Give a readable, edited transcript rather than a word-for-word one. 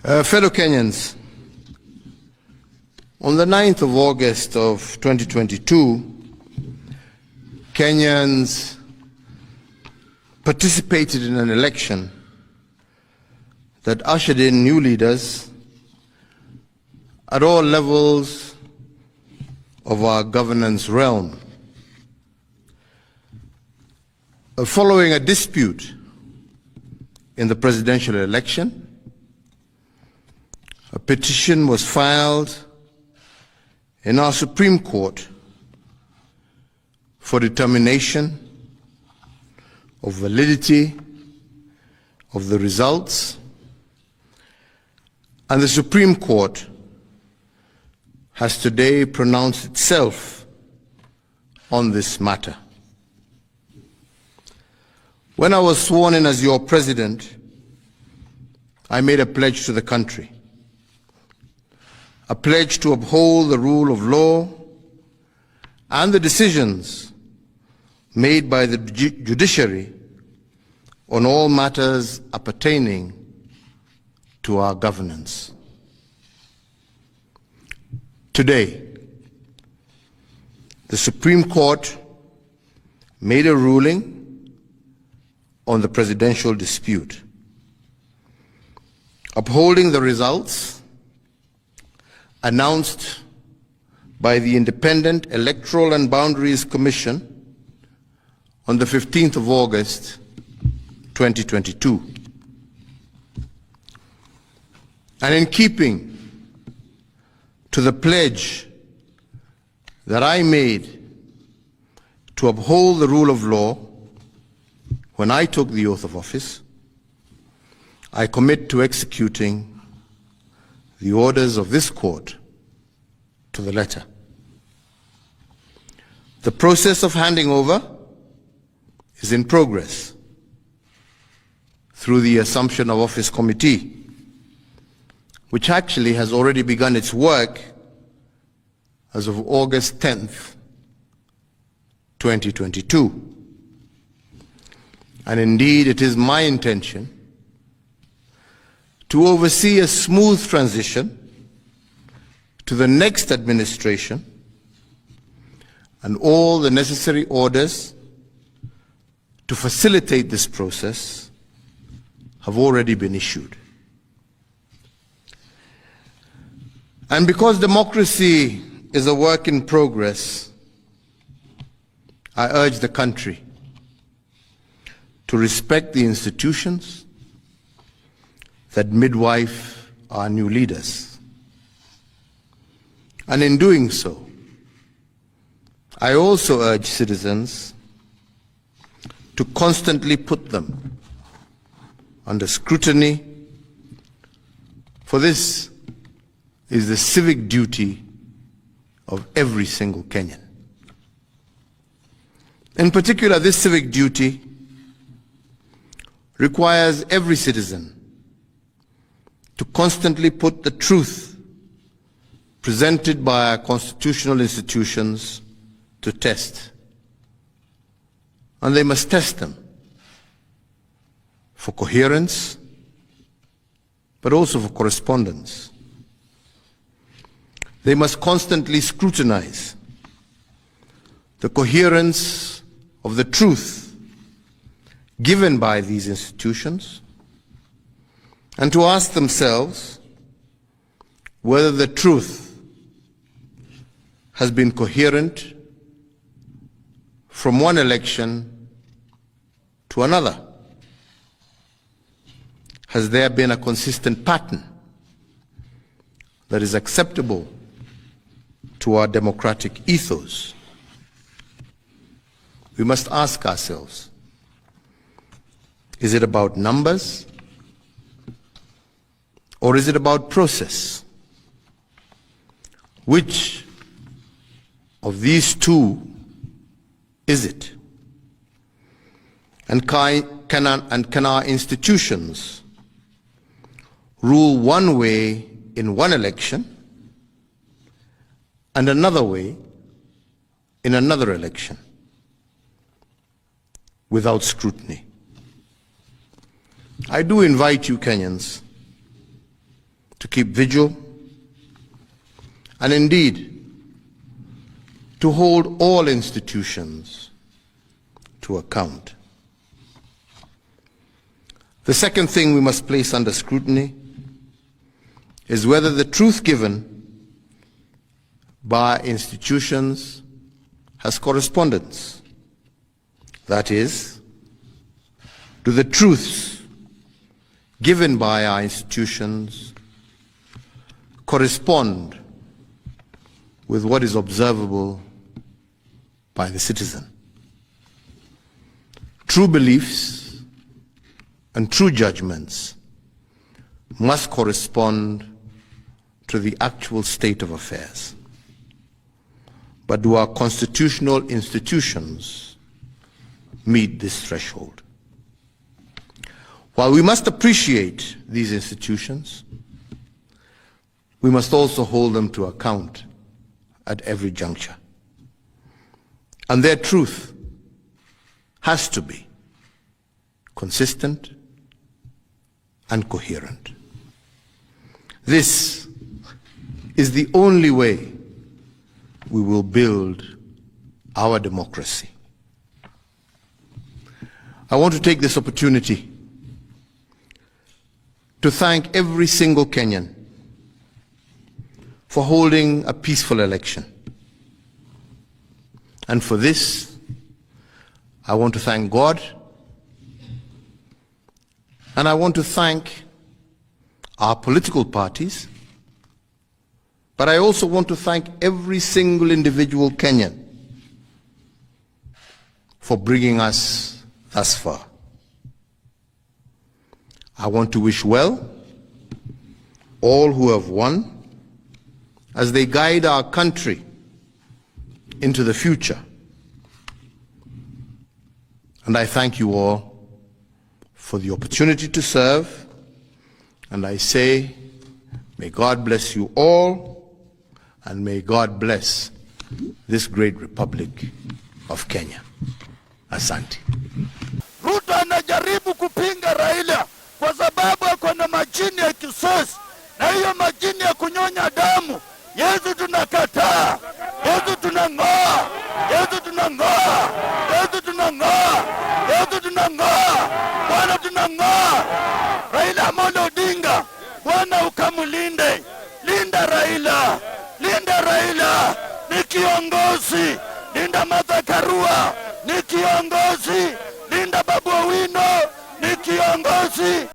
Fellow Kenyans, on the 9th of August of 2022, Kenyans participated in an election that ushered in new leaders at all levels of our governance realm. Following a dispute in the presidential election, a petition was filed in our Supreme Court for determination of validity of the results, and the Supreme Court has today pronounced itself on this matter. When I was sworn in as your president, I made a pledge to the country, a pledge to uphold the rule of law and the decisions made by the judiciary on all matters appertaining to our governance. Today, the Supreme Court made a ruling on the presidential dispute, upholding the results announced by the Independent Electoral and Boundaries Commission on the 15th of August, 2022. And in keeping to the pledge that I made to uphold the rule of law when I took the oath of office, I commit to executing the orders of this court to the letter. The process of handing over is in progress through the Assumption of Office Committee, which actually has already begun its work as of August 10th, 2022. And indeed, it is my intention to oversee a smooth transition to the next administration, and all the necessary orders to facilitate this process have already been issued. And because democracy is a work in progress, I urge the country to respect the institutions that midwife our new leaders. And in doing so, I also urge citizens to constantly put them under scrutiny, for this is the civic duty of every single Kenyan. In particular, this civic duty requires every citizen to constantly put the truth presented by our constitutional institutions to test. And they must test them for coherence, but also for correspondence. They must constantly scrutinize the coherence of the truth given by these institutions, and to ask themselves whether the truth has been coherent from one election to another. Has there been a consistent pattern that is acceptable to our democratic ethos? We must ask ourselves, is it about numbers, or is it about process? Which of these two is it? And can our institutions rule one way in one election and another way in another election without scrutiny? I do invite you, Kenyans, to keep vigil, and indeed to hold all institutions to account. The second thing we must place under scrutiny is whether the truth given by institutions has correspondence. That is, do the truths given by our institutions correspond with what is observable by the citizen? True beliefs and true judgments must correspond to the actual state of affairs. But do our constitutional institutions meet this threshold? While we must appreciate these institutions, we must also hold them to account at every juncture. And their truth has to be consistent and coherent. This is the only way we will build our democracy. I want to take this opportunity to thank every single Kenyan for holding a peaceful election. And for this, I want to thank God, and I want to thank our political parties, but I also want to thank every single individual Kenyan for bringing us thus far. I want to wish well all who have won as they guide our country into the future. And I thank you all for the opportunity to serve, and I say, may God bless you all, and may God bless this great Republic of Kenya. Asante. Ruto anajaribu kupinga Raila kwa sababu ako na majini ya kisasi, na hiyo majini ya kunyonya damu. Yesu tunakataa, Yesu tunang'oa, Yesu tunang'oa, Yesu tunang'oa, Yesu tunang'oa, Bwana tunang'oa. Raila Amolo Odinga, Bwana ukamulinde, linda Raila, linda Raila, ni kiongozi, linda Martha Karua, ni kiongozi, linda Babu Owino, ni kiongozi.